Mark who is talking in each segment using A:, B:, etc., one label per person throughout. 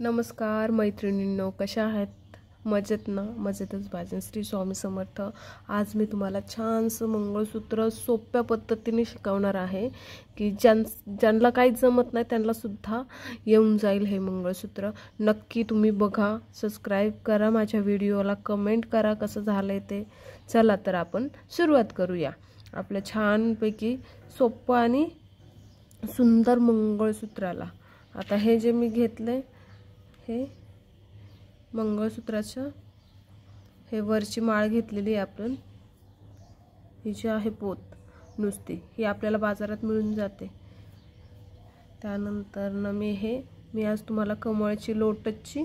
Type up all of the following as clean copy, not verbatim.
A: नमस्कार मैत्रिणींनो, कशा आहात? मजेत ना? मजेतच पाहिजे. श्री स्वामी समर्थ. आज मी तुम्हाला छानसं मंगळसूत्र सोप्या पद्धतीने शिकवणार आहे की ज्यांना काही जमत नाही त्यांना सुद्धा येऊन जाईल हे मंगळसूत्र. नक्की तुम्ही बघा, सबस्क्राईब करा माझ्या व्हिडिओला, कमेंट करा कसं झालंय ते. चला तर आपण सुरुवात करूया आपल्या छानपैकी सोपं आणि सुंदर मंगळसूत्राला. आता हे जे मी घेतले हे मंगळसूत्राचं हे वरची माळ घेतलेली आहे आपण. ही जी आहे पोत नुसती ही आपल्याला बाजारात मिळून जाते. त्यानंतर मी आज तुम्हाला कमळची लोटसची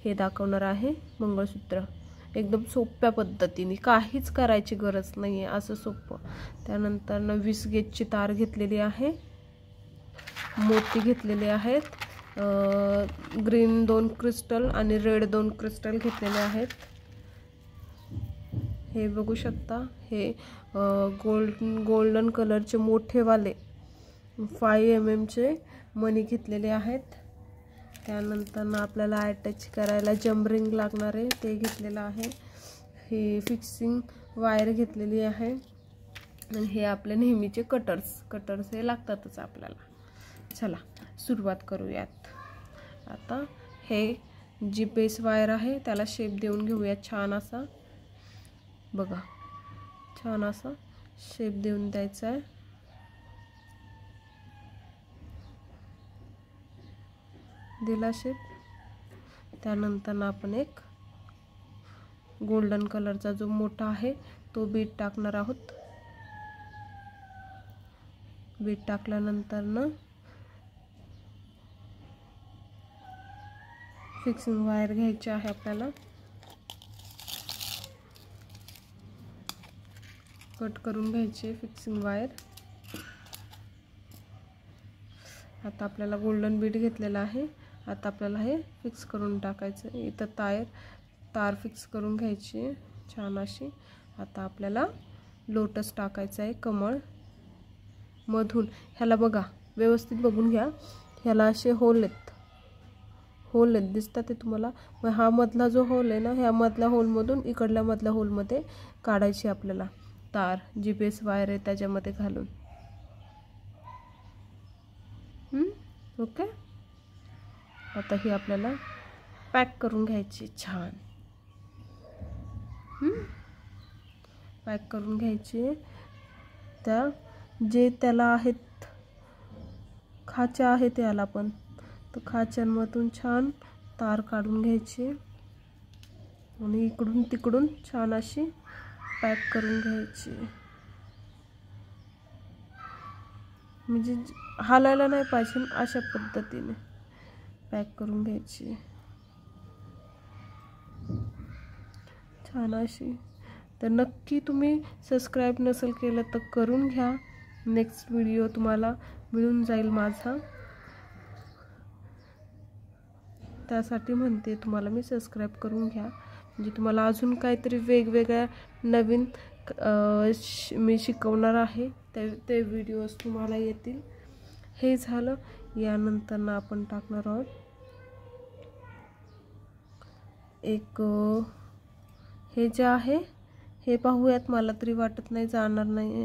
A: हे दाखवणार आहे मंगळसूत्र. एकदम सोप्या पद्धतीने, काहीच करायची गरज नाही आहे, असं सोपं. त्यानंतर 20 गेजची तार घेतलेली आहे, मोती घेतलेले आहेत, ग्रीन 2 क्रिस्टल आणि रेड 2 क्रिस्टल घेतलेले आहेत. हे बघू शकता, हे गोल्डन कलरचे मोठेवाले 5 mm चे मणी घेतलेले आहेत. त्यानंतर आपल्याला अटॅच करायला जमरिंग लागणार आहे ते घेतलेलं आहे. हे फिक्सिंग वायर घेतलेली आहे आणि हे आपले नेहमीचे कटर्स हे लागतातच आपल्याला. चला सुरुवात करूयात. आता हे जी बेस वायर आहे त्याला शेप देऊन घेऊया. छान असा बघा, छान असा शेप देऊन द्यायचा आहे. दिला शेप. त्यानंतर आपण एक गोल्डन कलरचा जो मोठा आहे तो बीट टाकणार आहोत. बीट टाकल्यानंतर फिक्सिंग वायर घ्यायची आहे आपल्याला. कट करून घ्यायची फिक्सिंग वायर. आता आपल्याला गोल्डन बीट घेतलेला आहे. आता आपल्याला हे फिक्स करून टाकायचं. इथं तार फिक्स करून घ्यायची छान अशी. आता आपल्याला लोटस टाकायचं आहे कमळ मधून. ह्याला बघा, व्यवस्थित बघून घ्या, ह्याला असे होल आहेत दिसतात ते तुम्हाला. मग हा मधला जो होल आहे ना, ह्या मधल्या होलमधून इकडल्या मधल्या होलमध्ये काढायची आपल्याला तार, जी बेस वायर आहे त्याच्यामध्ये घालून. ओके. आता ही आपल्याला पॅक करून घ्यायची छान. पॅक करून घ्यायची. त्याला आहेत खाच्या आहेत याला पण, तर खाच्यांमधून छान तार काढून घ्यायची आणि इकडून तिकडून छान अशी पॅक करून घ्यायची. म्हणजे हालायला नाही पाहिजे, अशा पद्धतीने पॅक करून घ्यायची छान अशी. तर नक्की तुम्ही सबस्क्राईब नसेल केलं तर करून घ्या. नेक्स्ट व्हिडिओ तुम्हाला मिळून जाईल माझा, त्यासाठी म्हणते तुम्हाला मी. सबस्क्राईब करून घ्या म्हणजे तुम्हाला अजून काहीतरी वेगवेगळ्या नवीन मी शिकवणार आहे ते व्हिडिओज तुम्हाला येतील. हे झालं. यानंतर आपण टाकणार आहोत एक हे जे आहे हे पाहूयात. मला तरी वाटत नाही जाणार नाही,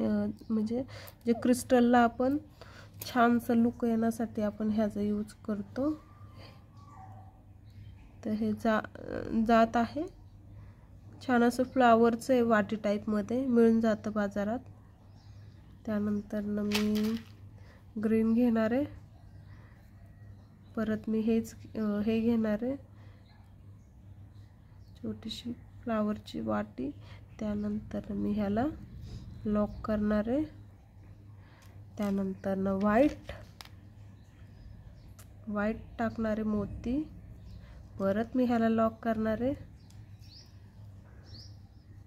A: म्हणजे जे क्रिस्टलला आपण छानसा लुक येण्यासाठी आपण ह्याचा यूज करतो. तर हे जात आहे छान असं फ्लावरचं आहे, वाटी टाईपमध्ये मिळून जातं बाजारात. त्यानंतर मी ग्रीन घेणार आहे. परत मी हे घेणार आहे, छोटीशी फ्लावरची वाटी. त्यानंतर मी ह्याला लॉक करणार आहे. त्यानंतर व्हाईट टाकणार आहे मोती. परत मी ह्याला लॉक करणार आहे.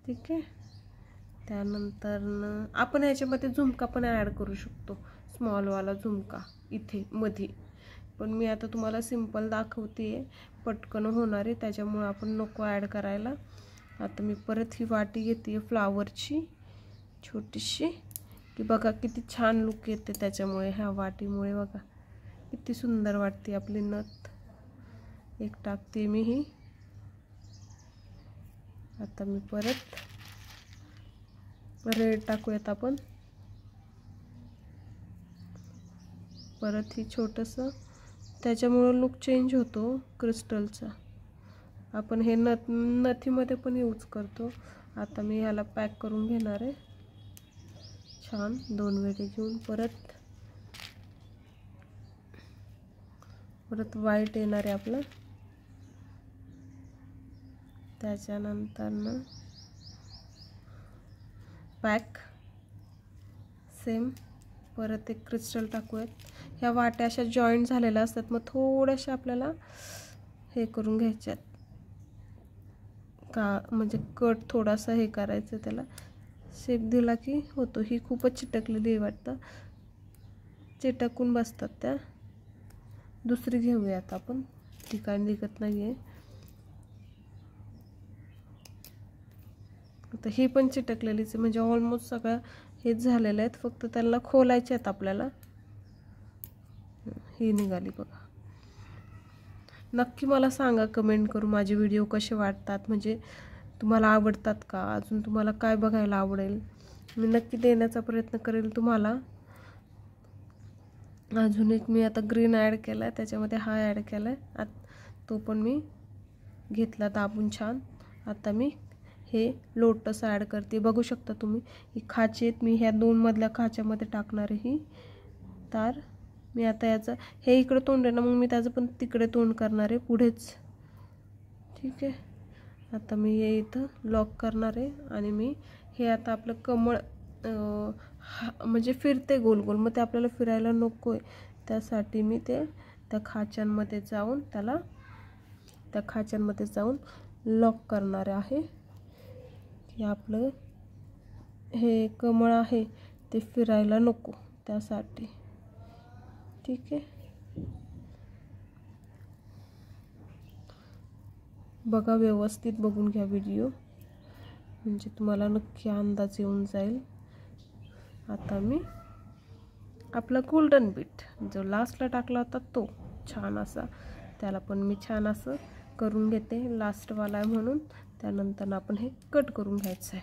A: ठीक आहे. त्यानंतर आपण ह्याच्यामध्ये झुमका पण ॲड करू शकतो, स्मॉलवाला झुमका इथे मध्ये. पण मी आता तुम्हाला सिंपल दाखवते, पटकन होणार आहे, त्याच्यामुळे आपण नको ॲड करायला. आता मी परत ही वाटी घेते फ्लावरची छोटीशी, की बघा किती छान लुक येते त्याच्यामुळे. ह्या वाटीमुळे बघा किती सुंदर वाटते आपली नथ. एक टाकते मी ही. आता मी परत रेड टाकूयात आपण. परत ही छोटंसं, त्याच्यामुळं लुक चेंज होतो क्रिस्टलचा. आपण हे नथीमध्ये पण यूज करतो. आता मी ह्याला पॅक करून घेणार आहे छान 2 वेळे घेऊन. परत व्हाईट येणार आहे आपलं. त्याच्यानंतर ना पॅक सेम परत एक क्रिस्टल टाकूयात. ह्या वाट्या अशा जॉईंट झालेल्या असतात, मग थोड्याशा आपल्याला हे करून घ्यायच्यात का, म्हणजे कट थोडासा हे करायचं, त्याला शेप दिला की होतो. ही खूपच चिटकलेली आहे वाटतं, चिटकून बसतात त्या. दुसरी घेऊयात आपण, ती काय निघत नाही आहे. आता ही पण चिटकलेलीच आहे, म्हणजे ऑलमोस्ट सगळं हेच झालेलं आहेत, फक्त त्याला खोलायचे आहेत आपल्याला. ही निघाली बघा. नक्की मला सांगा कमेंट करून माझे व्हिडिओ कसे वाटतात, म्हणजे तुम्हाला आवडतात का, अजून तुम्हाला काय बघायला आवडेल. मी नक्की देण्याचा प्रयत्न करेल तुम्हाला. अजून एक मी आता ग्रीन ॲड केला आहे, त्याच्यामध्ये हा ॲड केला आहे, तो पण मी घेतला दाबून छान. आता मी हे लोटस ॲड करते. बघू शकता तुम्ही ही खाचे आहेत, मी ह्या 2 मधल्या खाच्यामध्ये टाकणार आहे ही तार. मी आता याचं हे इकडे तोंड आहे ना, मग मी त्याचं पण तिकडे तोंड करणार आहे पुढेच. ठीक आहे. आता मी हे इथं लॉक करणार आहे आणि मी हे आता आपलं कमळ म्हणजे फिरते गोल गोल, मग ते आपल्याला फिरायला नको आहे, त्यासाठी मी ते त्या खाच्यांमध्ये जाऊन लॉक करणार आहे की आपलं हे कमळ आहे ते फिरायला नको, त्यासाठी. ठीक आहे. बघा, व्यवस्थित बघून घ्या व्हिडिओ, म्हणजे तुम्हाला नक्की अंदाज येऊन जाईल. आता मी आपला गोल्डन बीट जो लास्टला टाकला होता तो छान असा, त्याला पण मी छान असं करून घेते, लास्टवाला आहे म्हणून. त्यानंतर आपण हे कट करून घ्यायचं आहे.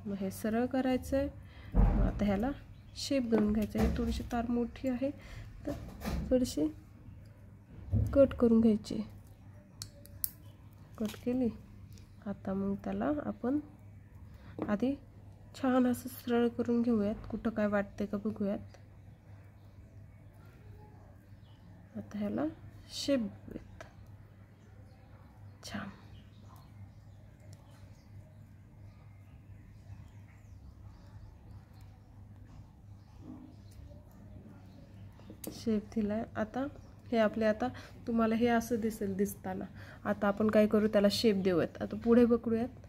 A: मग हे सरळ करायचं आहे. मग आता ह्याला शेप देऊन घ्यायचा आहे. थोडीशी तार मोठी आहे तर थोडीशी कट करून घ्यायची. कट केली. आता मग त्याला आपण आधी छान असं सरळ करून घेऊयात, कुठं काय वाटते का बघूयात. आता ह्याला शेप देऊयात छान. शेप दिलाय. आता हे आपले, आता तुम्हाला हे असं दिसेल दिसताना. आता आपण काय करू, त्याला शेप देऊयात. आता पुढे बघूयात,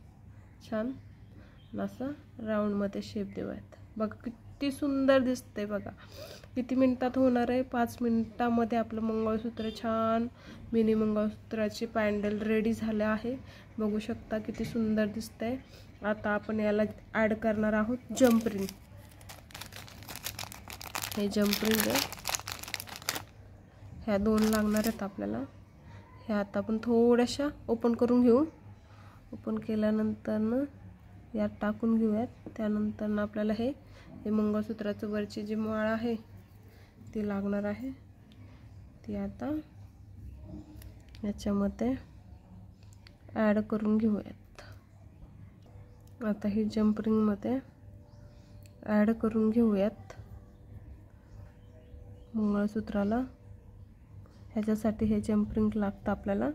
A: छान असं राऊंडमध्ये शेप देऊयात. बघा किती सुंदर दिसते. बघा किती मिनिटात होणार आहे, 5 मिनिटामध्ये आपलं मंगळसूत्र छान मिनी मंगळसूत्राचे पॅन्डल रेडी झाले आहे. बघू शकता किती सुंदर दिसतंय. आता आपण याला ॲड करणार आहोत जंप रिंग. हे जंप रिंग आहे, ह्या 2 लागणार आहेत आपल्याला. ह्या आता आपण थोड्याशा ओपन करून घेऊ. ओपन केल्यानंतर ना यात टाकून घेऊयात. त्यानंतर आपल्याला हे मंगळसूत्राचं वरची जी माळ आहे ती लागणार आहे, ती आता याच्यामध्ये ॲड करून घेऊयात. आता ही जंप रिंगमध्ये ॲड करून घेऊयात मंगळसूत्राला. ह्याच्यासाठी हे जंप रिंग लागतं आपल्याला.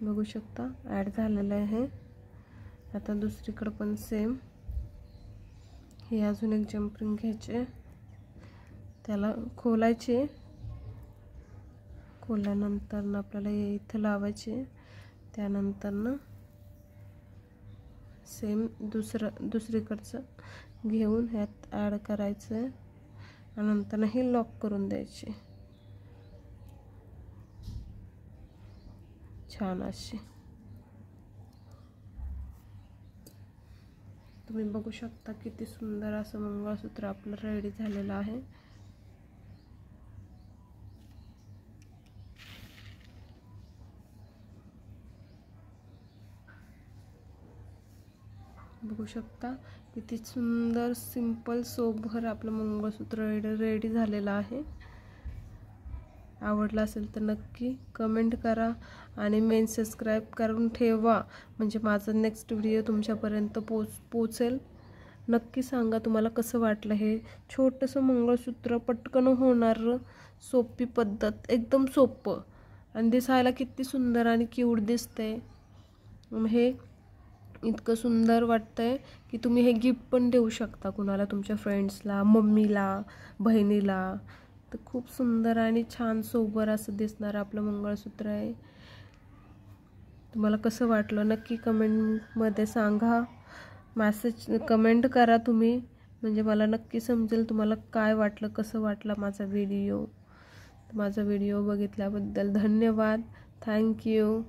A: बघू शकता ॲड झालेलं आहे. आता दुसरीकडे पण सेम हे अजून एक जंप रिंग घ्यायचे, त्याला खोलायचे. खोलल्यानंतर आपल्याला हे इथं लावायचे. त्यानंतर सेम दुसरीकडचं घेऊन ह्यात ॲड करायचं आणि नंतर हे लॉक करून द्यायचे छान अशी. तुम्ही बघू शकता किती सुंदर असं मंगळसूत्र आपलं रेडी झालेलं आहे. बघू शकता किती सुंदर सिंपल सोबर आपलं मंगळसूत्र रेडी झालेलं आहे. आवडला असेल तर नक्की कमेंट करा आणि मेन सबस्क्राईब करून ठेवा, म्हणजे माझा नेक्स्ट व्हिडिओ तुमच्यापर्यंत पोचेल. नक्की सांगा तुम्हाला कसं वाटलं हे छोटंसं मंगळसूत्र. पटकन होणारं, सोपी पद्धत, एकदम सोपं आणि दिसायला किती सुंदर आणि क्यूट दिसतंय. हे इतकं सुंदर वाटतंय की तुम्ही हे गिफ्ट पण देऊ शकता कुणाला, तुमच्या फ्रेंड्सला, मम्मीला, बहिणीला. तर खूप सुंदर आणि छान सोबर असं दिसणारं आपलं मंगळसूत्र आहे. तुम्हाला कसं वाटलं नक्की कमेंटमध्ये सांगा. कमेंट करा तुम्ही, म्हणजे मला नक्की समजेल तुम्हाला काय वाटलं, कसं वाटलं माझा व्हिडिओ. माझा व्हिडिओ बघितल्याबद्दल धन्यवाद. थँक्यू.